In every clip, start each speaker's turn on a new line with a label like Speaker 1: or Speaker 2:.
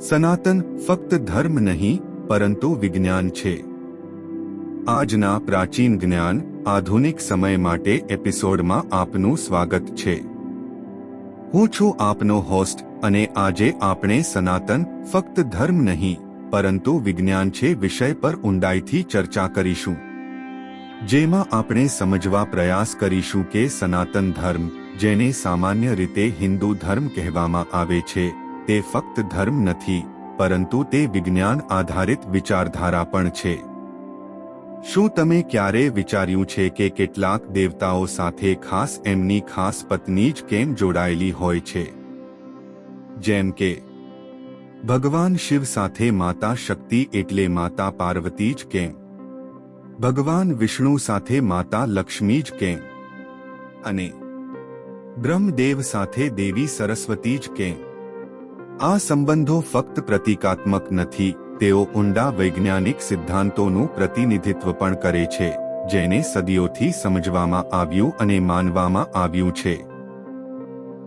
Speaker 1: સનાતન ફક્ત ધર્મ નહીં પરંતુ વિજ્ઞાન છે. આજના પ્રાચીન જ્ઞાન આધુનિક સમય માટે એપિસોડમાં આપનું સ્વાગત છે. હું છું આપનો હોસ્ટ અને આજે આપણે સનાતન ફક્ત ધર્મ નહીં પરંતુ વિજ્ઞાન છે વિષય પર ઊંડાઈથી ચર્ચા કરીશું, જેમાં આપણે સમજવા પ્રયાસ કરીશું કે સનાતન ધર્મ, જેને સામાન્ય રીતે હિન્દુ ધર્મ કહેવામાં આવે છે, તે ફક્ત ધર્મ નથી પરંતુ તે વિજ્ઞાન આધારિત વિચારધારા પણ છે. શું તમે ક્યારે વિચાર્યું છે કે કેટલાક દેવતાઓ સાથે ખાસ એમની ખાસ પત્ની જ કેમ જોડાયેલી હોય છે? જેમ કે ભગવાન શિવ સાથે માતા શક્તિ એટલે માતા પાર્વતી જ કેમ? ભગવાન વિષ્ણુ સાથે માતા લક્ષ્મી જ કેમ? અને બ્રહ્મદેવ સાથે દેવી સરસ્વતી જ કેમ? આ સંબંધો ફક્ત પ્રતીકાત્મક નથી, તેઓ ઊંડા વૈજ્ઞાનિક સિદ્ધાંતોનું પ્રતિનિધિત્વ પણ કરે છે, જેને સદીઓથી સમજવામાં આવ્યું અને માનવામાં આવ્યું છે.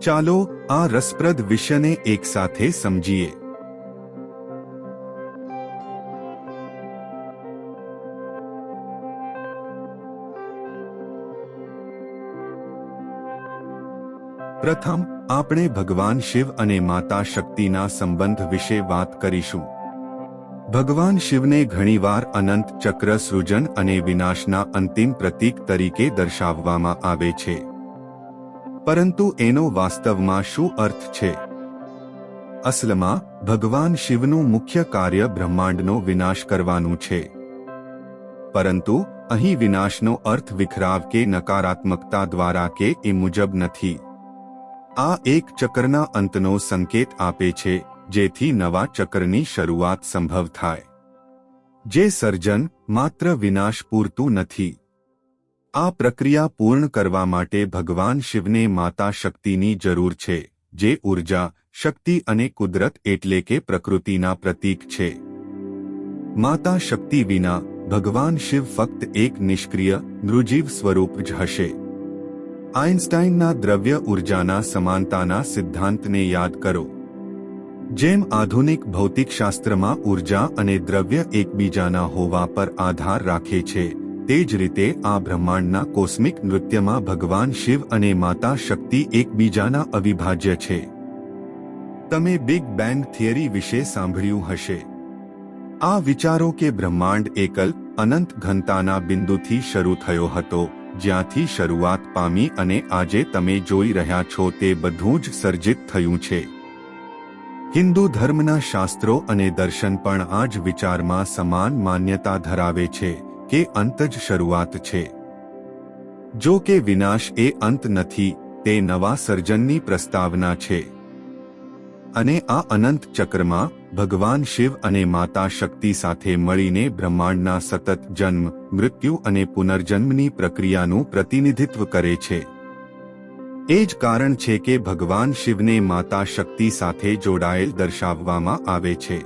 Speaker 1: ચાલો આ રસપ્રદ વિષયને એકસાથે સમજીએ. પ્રથમ આપણે ભગવાન શિવ અને માતા શક્તિના સંબંધ વિશે વાત કરીશું. ભગવાન શિવને ઘણીવાર અનંત ચક્ર સૃજન અને વિનાશના અંતિમ પ્રતીક તરીકે દર્શાવવામાં આવે છે. પરંતુ એનો વાસ્તવમાં શું અર્થ છે? અસલમાં ભગવાન શિવનું મુખ્ય કાર્ય બ્રહ્માંડનો વિનાશ કરવાનું છે. પરંતુ અહીં વિનાશનો અર્થ વિખરાવ કે નકારાત્મકતા દ્વારા કે એ મુજબ નથી. આ એક ચક્રના અંતનો સંકેત આપે છે, જેથી નવા ચક્રની શરૂઆત સંભવ થાય. જે સર્જન માત્ર વિનાશ પૂરતું નથી. આ પ્રક્રિયા પૂર્ણ કરવા માટે ભગવાન શિવને માતા શક્તિની જરૂર છે, જે ઊર્જા, શક્તિ અને કુદરત એટલે કે પ્રકૃતિના પ્રતીક છે. માતા શક્તિ વિના ભગવાન શિવ ફક્ત એક નિષ્ક્રિય, નૃજીવ સ્વરૂપ જ હશે. આઇન્સ્ટાઇનના દ્રવ્ય ઊર્જાના સમાનતાના સિદ્ધાંતને યાદ કરો. જેમ આધુનિક ભૌતિકશાસ્ત્રમાં ઊર્જા અને દ્રવ્ય એકબીજાના હોવા પર આધાર રાખે છે, તે જ રીતે આ બ્રહ્માંડના કોસ્મિક નૃત્યમાં ભગવાન શિવ અને માતા શક્તિ એકબીજાના અવિભાજ્ય છે. તમે બિગ બેંગ થિયરી વિશે સાંભળ્યું હશે. આ વિચારો કે બ્રહ્માંડ એકલ, અનંત ઘનતાના બિંદુથી શરૂ થયો હતો, જ્યાંથી શરૂઆત પામી અને આજે તમે જોઈ રહ્યા છો તે બધું જ સર્જિત થયું છે. હિન્દુ ધર્મના શાસ્ત્રો અને દર્શન પણ આ જ વિચારમાં સમાન માન્યતા ધરાવે છે કે અંત જ શરૂઆત છે. જો કે વિનાશ એ અંત નથી, તે નવા સર્જનની પ્રસ્તાવના છે. અને આ અનંત ચક્રમાં ભગવાન શિવ અને માતા શક્તિ સાથે મળીને બ્રહ્માંડના સતત જન્મ, મૃત્યુ અને પુનર્જન્મની પ્રક્રિયાનું પ્રતિનિધિત્વ કરે છે. એ જ કારણ છે કે ભગવાન શિવને માતા શક્તિ સાથે જોડાયેલ દર્શાવવામાં આવે છે.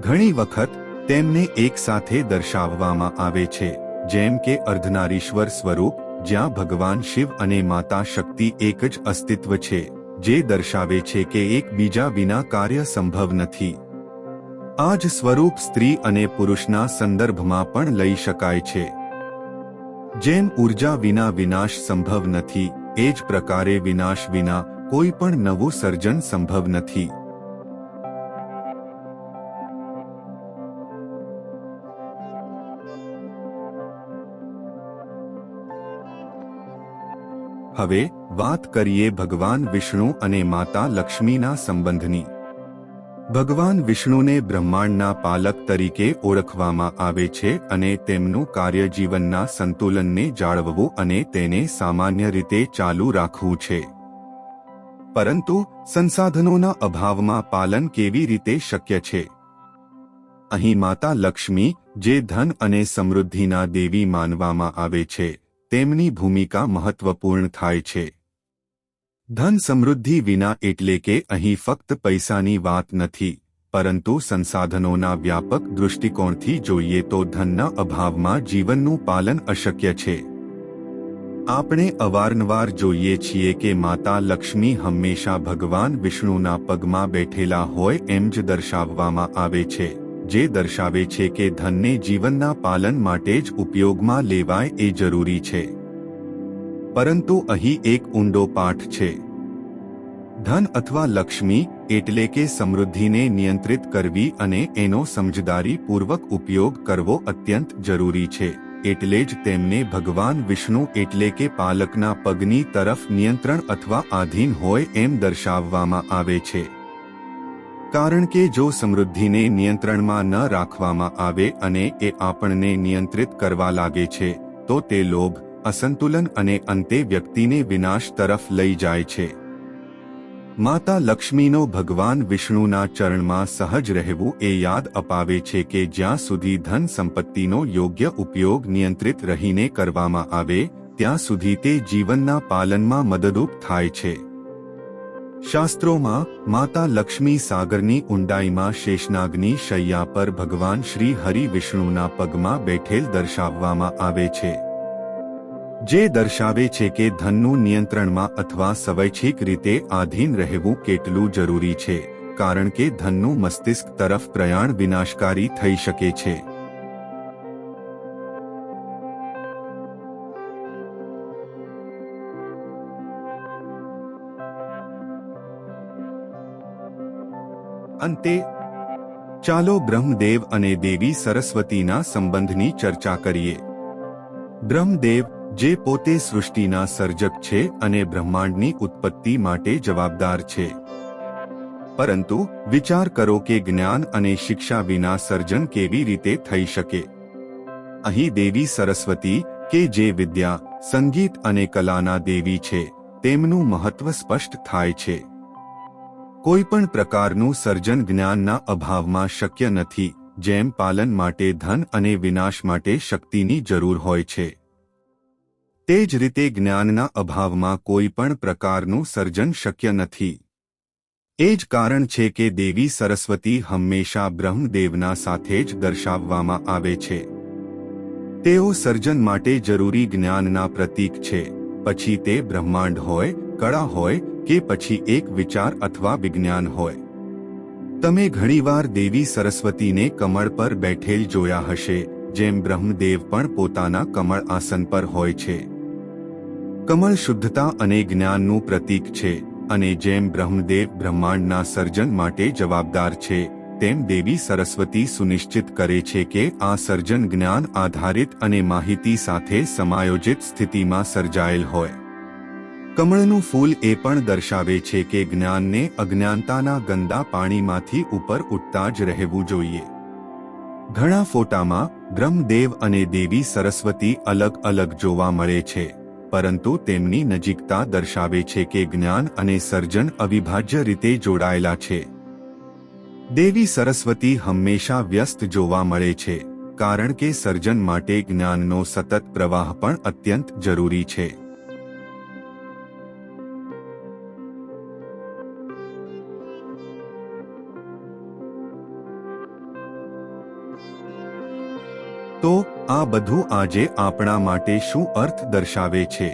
Speaker 1: ઘણી વખત તેમને એક સાથે દર્શાવવામાં આવે છે, જેમ કે અર્ધનારીશ્વર સ્વરૂપ, જ્યાં ભગવાન શિવ અને માતા શક્તિ એક જ અસ્તિત્વ છે, જે દર્શાવે છે કે એકબીજા વિના કાર્ય સંભવ નથી. આ જ સ્વરૂપ સ્ત્રી અને પુરુષના સંદર્ભમાં પણ લઈ શકાય છે. જેમ ઊર્જા વિના વિનાશ સંભવ નથી, એ જ પ્રકારે વિનાશ વિના કોઈ પણ નવું સર્જન સંભવ નથી. હવે વાત કરીએ ભગવાન વિષ્ણુ અને માતા લક્ષ્મીના સંબંધની. ભગવાન વિષ્ણુને બ્રહ્માંડના પાલક તરીકે ઓળખવામાં આવે છે અને તેમનું કાર્ય જીવનના સંતુલનને જાળવવું અને તેને સામાન્ય રીતે ચાલુ રાખવું છે. પરંતુ સંસાધનોના અભાવમાં પાલન કેવી રીતે શક્ય છે? અહીં માતા લક્ષ્મી, જે ધન અને સમૃદ્ધિના દેવી માનવામાં આવે છે, તેમની ભૂમિકા મહત્વપૂર્ણ થાય છે. ધન સમૃદ્ધિ વિના એટલે કે અહીં ફક્ત પૈસાની વાત નથી, પરંતુ સંસાધનોના વ્યાપક દૃષ્ટિકોણથી જોઈએ તો ધનના અભાવમાં જીવનનું પાલન અશક્ય છે. આપણે અવારનવાર જોઈએ છીએ કે માતા લક્ષ્મી હંમેશા ભગવાન વિષ્ણુના પગમાં બેઠેલા હોય એમ જ દર્શાવવામાં આવે છે, જે દર્શાવે છે કે ધનને જીવનના પાલન માટે જ ઉપયોગમાં લેવાય એ જરૂરી છે. પરંતુ અહીં એક ઊંડો પાઠ છે. ધન અથવા લક્ષ્મી એટલે કે સમૃદ્ધિને નિયંત્રિત કરવી અને એનો સમજદારીપૂર્વક ઉપયોગ કરવો અત્યંત જરૂરી છે. એટલે જ તેમને ભગવાન વિષ્ણુ એટલે કે પાલકના પગની તરફ નિયંત્રણ અથવા આધીન હોય એમ દર્શાવવામાં આવે છે. કારણ કે જો સમૃદ્ધિને નિયંત્રણમાં ન રાખવામાં આવે અને એ આપણને નિયંત્રિત કરવા લાગે છે, તો તે લોભ, અસંતુલન અને અંતે વ્યક્તિને વિનાશ તરફ લઈ જાય છે. માતા લક્ષ્મીનો ભગવાન વિષ્ણુના ચરણમાં સહજ રહેવું એ યાદ અપાવે છે કે જ્યાં સુધી ધન સંપત્તિનો યોગ્ય ઉપયોગ નિયંત્રિત રહીને કરવામાં આવે, ત્યાં સુધી તે જીવનના પાલનમાં મદદરૂપ થાય છે. શાસ્ત્રોમાં માતા લક્ષ્મી સાગરની ઊંડાઈમાં શેષનાગની શૈયા પર ભગવાન શ્રી હરિ વિષ્ણુના પગમાં બેઠેલ દર્શાવવામાં આવે છે, જે દર્શાવે છે કે ધનનું નિયંત્રણમાં અથવા સ્વૈચ્છિક રીતે આધીન રહેવું કેટલું જરૂરી છે, કારણ કે ધનનું મસ્તિષ્ક તરફ પ્રયાણ વિનાશકારી થઈ શકે છે. અંતે ચાલો બ્રહ્મદેવ અને દેવી સરસ્વતીના સંબંધની ચર્ચા કરીએ. બ્રહ્મદેવ, જે પોતે સૃષ્ટિના સર્જક છે અને બ્રહ્માંડની ઉત્પત્તિ માટે જવાબદાર છે. પરંતુ વિચાર કરો કે જ્ઞાન અને શિક્ષા વિના સર્જન કેવી રીતે થઈ શકે? અહીં દેવી સરસ્વતી, કે જે વિદ્યા, સંગીત અને કલાના દેવી છે, તેમનું મહત્વ સ્પષ્ટ થાય છે. કોઈપણ પ્રકારનું સર્જન જ્ઞાનના અભાવમાં શક્ય નથી, જેમ પાલન માટે ધન અને વિનાશ માટે શક્તિની જરૂર હોય છે. તે જ રીતે જ્ઞાનના અભાવમાં કોઈ પણ પ્રકારનું સર્જન શક્ય નથી. એ જ કારણ છે કે દેવી સરસ્વતી હંમેશા બ્રહ્મદેવના સાથે જ દર્શાવવામાં આવે છે. તેઓ સર્જન માટે જરૂરી જ્ઞાનના પ્રતીક છે, પછી તે બ્રહ્માંડ હોય, કળા હોય કે પછી એક વિચાર અથવા વિજ્ઞાન હોય. તમે ઘણીવાર દેવી સરસ્વતીને કમળ પર બેઠેલ જોયા હશે, જેમ બ્રહ્મદેવ પણ પોતાના કમળ આસન પર હોય છે. કમળ શુદ્ધતા અને જ્ઞાનનું પ્રતીક છે, અને જેમ બ્રહ્મદેવ બ્રહ્માંડના સર્જન માટે જવાબદાર છે, તેમ દેવી સરસ્વતી સુનિશ્ચિત કરે છે કે આ સર્જન જ્ઞાન આધારિત અને માહિતી સાથે સમાયોજિત સ્થિતિમાં સર્જાયેલ હોય. કમળનું ફૂલ એ પણ દર્શાવે છે કે જ્ઞાનને અજ્ઞાનતાના ગંદા પાણીમાંથી ઉપર ઉઠતા જ રહેવું જોઈએ. ઘણા ફોટામાં બ્રહ્મદેવ અને દેવી સરસ્વતી અલગ અલગ જોવા મળે છે, પરંતુ તેમની નજીકતા દર્શાવે છે કે જ્ઞાન અને સર્જન અવિભાજ્ય રીતે જોડાયેલા છે. દેવી સરસ્વતી હંમેશા વ્યસ્ત જોવા મળે છે, કારણ કે સર્જન માટે જ્ઞાનનો સતત પ્રવાહ પણ અત્યંત જરૂરી છે. તો આ બધું આજે આપણા માટે શું અર્થ દર્શાવે છે?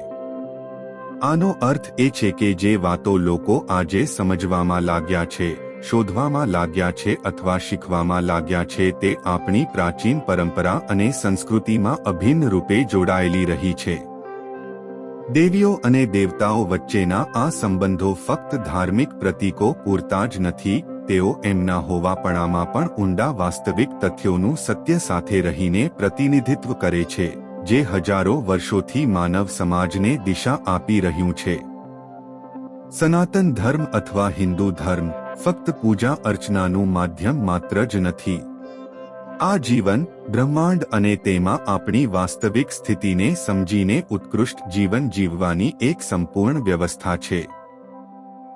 Speaker 1: આનો અર્થ એ છે કે જે વાતો લોકો આજે સમજવામાં લાગ્યા છે, શોધવામાં લાગ્યા છે અથવા શીખવામાં લાગ્યા છે, તે આપણી પ્રાચીન પરંપરા અને સંસ્કૃતિમાં અભિન્ન રૂપે જોડાયેલી રહી છે. દેવીઓ અને દેવતાઓ વચ્ચેના આ સંબંધો ફક્ત ધાર્મિક પ્રતીકો પૂરતા જ નથી, તેઓ એમના હોવાપણામાં પણ ઊંડા વાસ્તવિક તથ્યોનું સત્ય સાથે રહીને પ્રતિનિધિત્વ કરે છે, જે હજારો વર્ષોથી માનવ સમાજને દિશા આપી રહ્યું છે. સનાતન ધર્મ અથવા હિન્દુ ધર્મ ફક્ત પૂજા અર્ચનાનું માધ્યમ માત્ર જ નથી. આ જીવન, બ્રહ્માંડ અને તેમાં આપણી વાસ્તવિક સ્થિતિને સમજીને ઉત્કૃષ્ટ જીવન જીવવાની એક સંપૂર્ણ વ્યવસ્થા છે.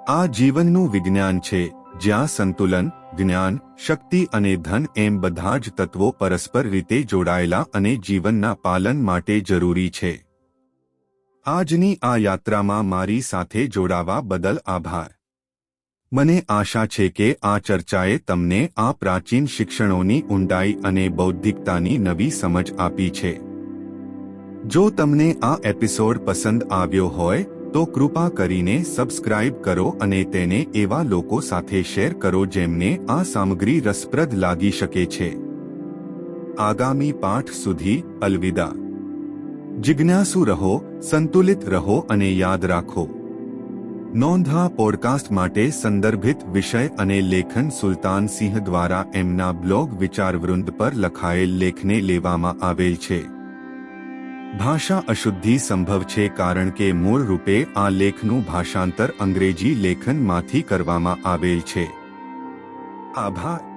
Speaker 1: આ જીવનનું વિજ્ઞાન છે, જ્યાં સંતુલન, જ્ઞાન, શક્તિ અને ધન એમ બધા જ તત્વો પરસ્પર રીતે જોડાયેલા અને જીવનના પાલન માટે જરૂરી છે. આજની આ યાત્રામાં મારી સાથે જોડાવા બદલ આભાર. મને આશા છે કે આ ચર્ચાએ તમને આ પ્રાચીન શિક્ષણોની ઊંડાઈ અને બૌદ્ધિકતાની નવી સમજ આપી છે. જો તમને આ એપિસોડ પસંદ આવ્યો હોય તો કૃપા કરીને સબસ્ક્રાઇબ કરો અને તેને એવા લોકો સાથે શેર કરો જેમને આ સામગ્રી રસપ્રદ લાગી શકે છે. આગામી પાઠ સુધી અલવિદા. જિજ્ઞાસુ રહો, સંતુલિત રહો અને યાદ રાખો. નોંધ: આ પોડકાસ્ટ માટે સંદર્ભિત વિષય અને લેખન સુલતાન સિંહ દ્વારા એમના બ્લોગ વિચારવૃંદ પર લખાયેલ લેખને લેવામાં આવેલ છે. ભાષા અશુદ્ધિ સંભવ છે કારણ કે મૂળ રૂપે આ લેખનું ભાષાંતર અંગ્રેજી લેખનમાંથી કરવામાં આવેલ છે. આભાર.